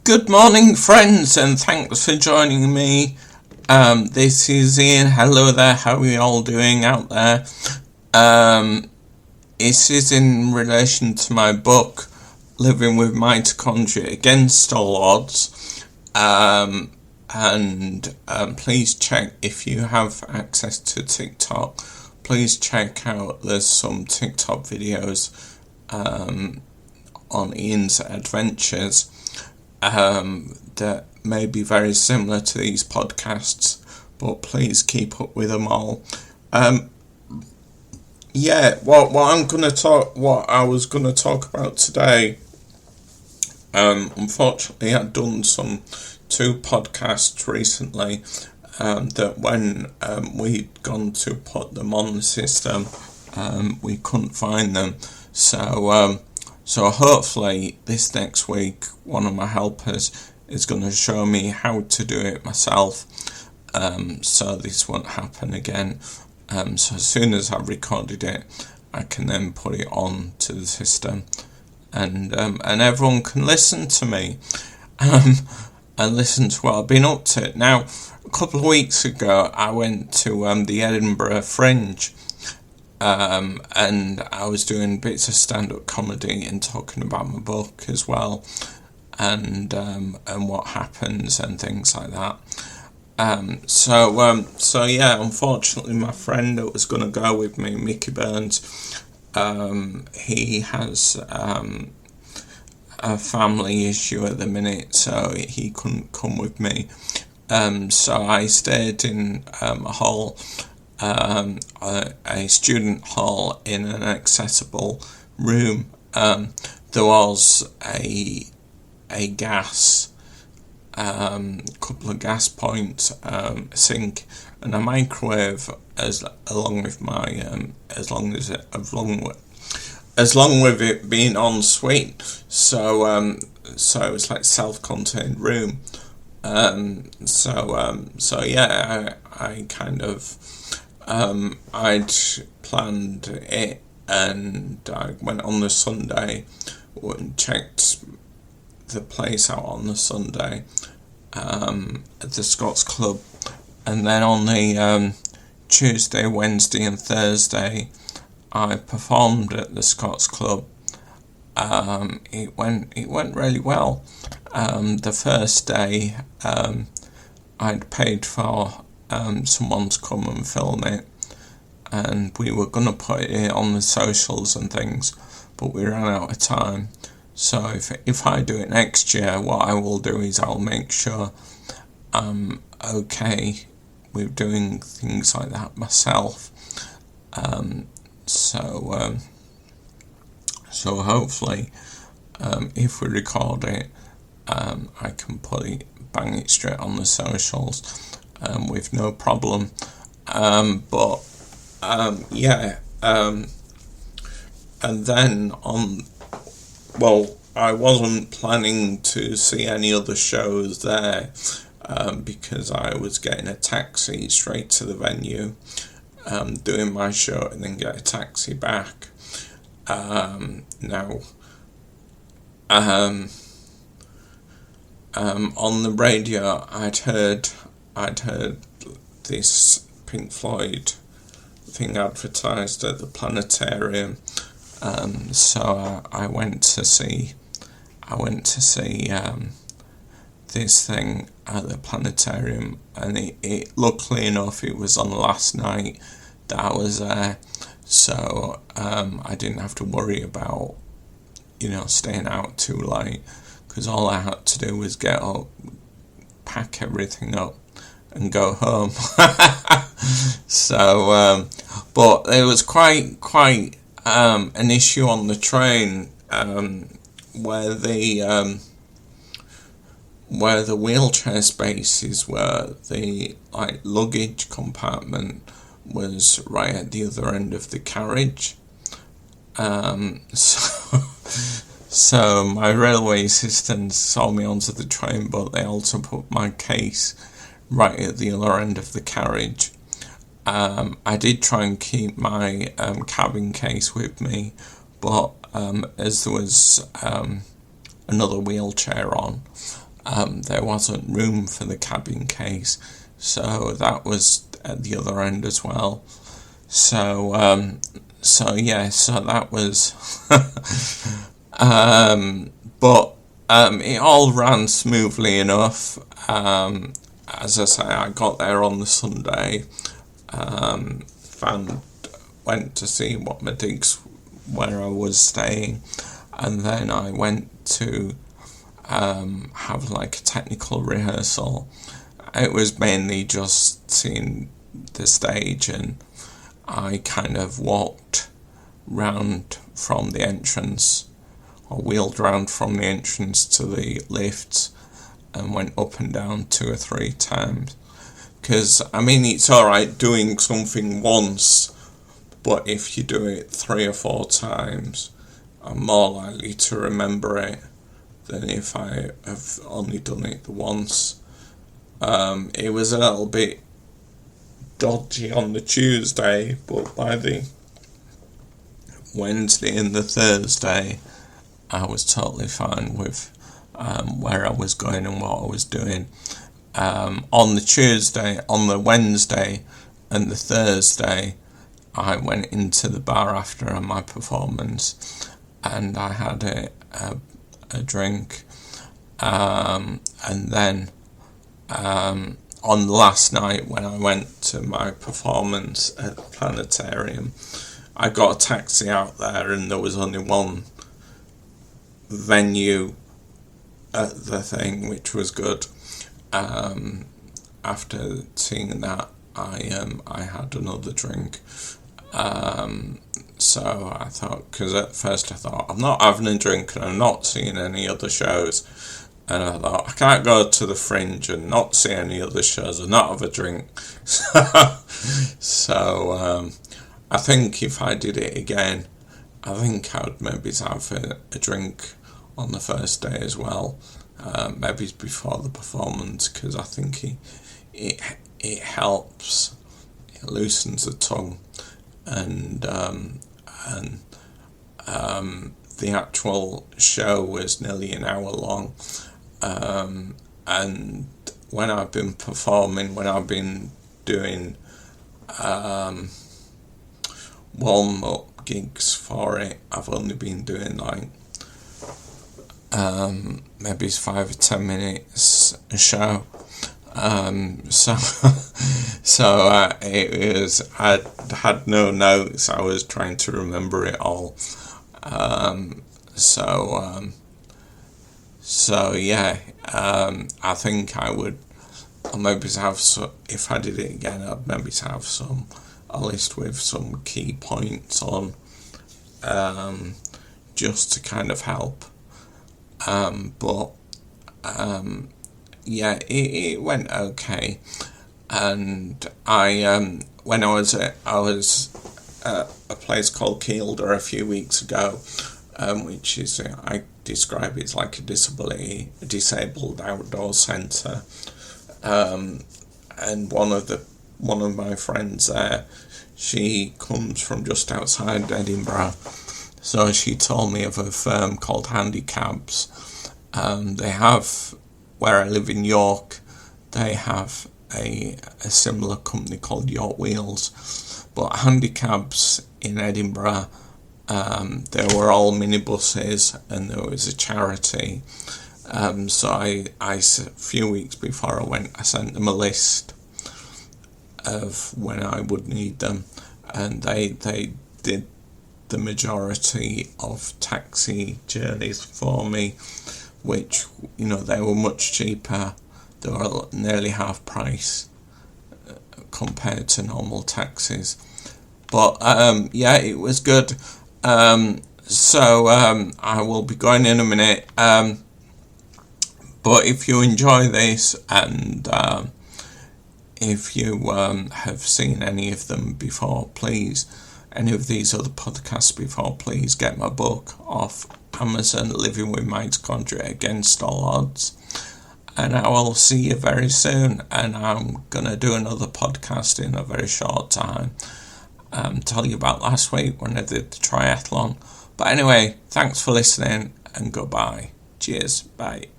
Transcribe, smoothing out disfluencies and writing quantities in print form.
Good morning, friends, and thanks for joining me. This is Ian. Hello there, how are you all doing out there? This is in relation to my book, Living with Mitochondria Against All Odds. Please check, if you have access to TikTok, please check out, there's some TikTok videos on Ian's adventures that may be very similar to these podcasts, but please keep up with them all. What I was gonna talk about today. Unfortunately, I'd done two podcasts recently that when we'd gone to put them on the system, we couldn't find them. So hopefully this next week, one of my helpers is going to show me how to do it myself, so this won't happen again. So as soon as I've recorded it, I can then put it on to the system, and everyone can listen to me, and listen to what I've been up to. Now, a couple of weeks ago, I went to the Edinburgh Fringe. And I was doing bits of stand-up comedy and talking about my book as well, and what happens and things like that. Unfortunately, my friend that was going to go with me, Mickey Burns, he has a family issue at the minute, so he couldn't come with me. So I stayed in a hall. A student hall in an accessible room. There was a gas, couple of gas points, a sink, and a microwave, as long with it being en suite. So it was like self-contained room. I kind of. I'd planned it, and I went on the Sunday and checked the place out on the Sunday at the Scots Club, and then on the Tuesday, Wednesday and Thursday I performed at the Scots Club. It went really well. The first day I'd paid for someone to come and film it, and we were going to put it on the socials and things, but we ran out of time. So if I do it next year, what I will do is I'll make sure I'm okay with doing things like that myself. So hopefully, if we record it, I can bang it straight on the socials with no problem. And then I wasn't planning to see any other shows there, because I was getting a taxi straight to the venue, doing my show, and then get a taxi back. On the radio, I'd heard this Pink Floyd thing advertised at the planetarium. So I went to see this thing at the planetarium, and it luckily enough it was on the last night that I was there, so I didn't have to worry about staying out too late, because all I had to do was get up, pack everything up, and go home. But there was quite an issue on the train, where the wheelchair spaces were, the luggage compartment was right at the other end of the carriage. So my railway assistants saw me onto the train, but they also put my case right at the other end of the carriage. I did try and keep my cabin case with me, but as there was another wheelchair on, there wasn't room for the cabin case, so that was at the other end as well. So that was but it all ran smoothly enough. As I say, I got there on the Sunday, went to see what my digs, where I was staying, and then I went to have like a technical rehearsal. It was mainly just seeing the stage, and I kind of walked round from the entrance, or wheeled round from the entrance to the lifts, and went up and down 2 or 3 times. Because, I mean, it's alright doing something once, but if you do it 3 or 4 times, I'm more likely to remember it than if I have only done it the once. It was a little bit dodgy on the Tuesday, but by the Wednesday and the Thursday, I was totally fine with where I was going and what I was doing. On the Wednesday and the Thursday, I went into the bar after my performance, and I had a drink, and then on the last night when I went to my performance at the planetarium, I got a taxi out there, and there was only one venue at the thing, which was good. After seeing that, I had another drink. So I thought, because at first I thought, I'm not having a drink and I'm not seeing any other shows. And I thought, I can't go to the Fringe and not see any other shows and not have a drink. So I think if I did it again, I think I would maybe have a drink on the first day as well. Maybe before the performance, because I think it helps. It loosens the tongue, and the actual show was nearly an hour long. And when I've been performing, when I've been doing warm-up gigs for it, I've only been doing like maybe 5 or 10 minutes a show. It was, I had no notes, I was trying to remember it all. I think I'll maybe have some, if I did it again, I'd maybe have a list with some key points on, just to kind of help. It went okay, and when I was at a place called Kielder a few weeks ago, which is, I describe it as like a disabled outdoor centre, and one of my friends there, she comes from just outside Edinburgh, so she told me of a firm called Handicabs. They have, where I live in York, they have a similar company called York Wheels, but Handicabs in Edinburgh, they were all minibuses, and there was a charity. So I a few weeks before I went, I sent them a list of when I would need them, and they did the majority of taxi journeys for me, which, they were much cheaper. They were nearly half price compared to normal taxis. But it was good. So I will be going in a minute. But if you enjoy this, and if you have seen any of them before, please, any of these other podcasts before, please get my book off Amazon, Living with Mitochondria Against All Odds. And I will see you very soon. And I'm going to do another podcast in a very short time. Tell you about last week when I did the triathlon. But anyway, thanks for listening, and goodbye. Cheers. Bye.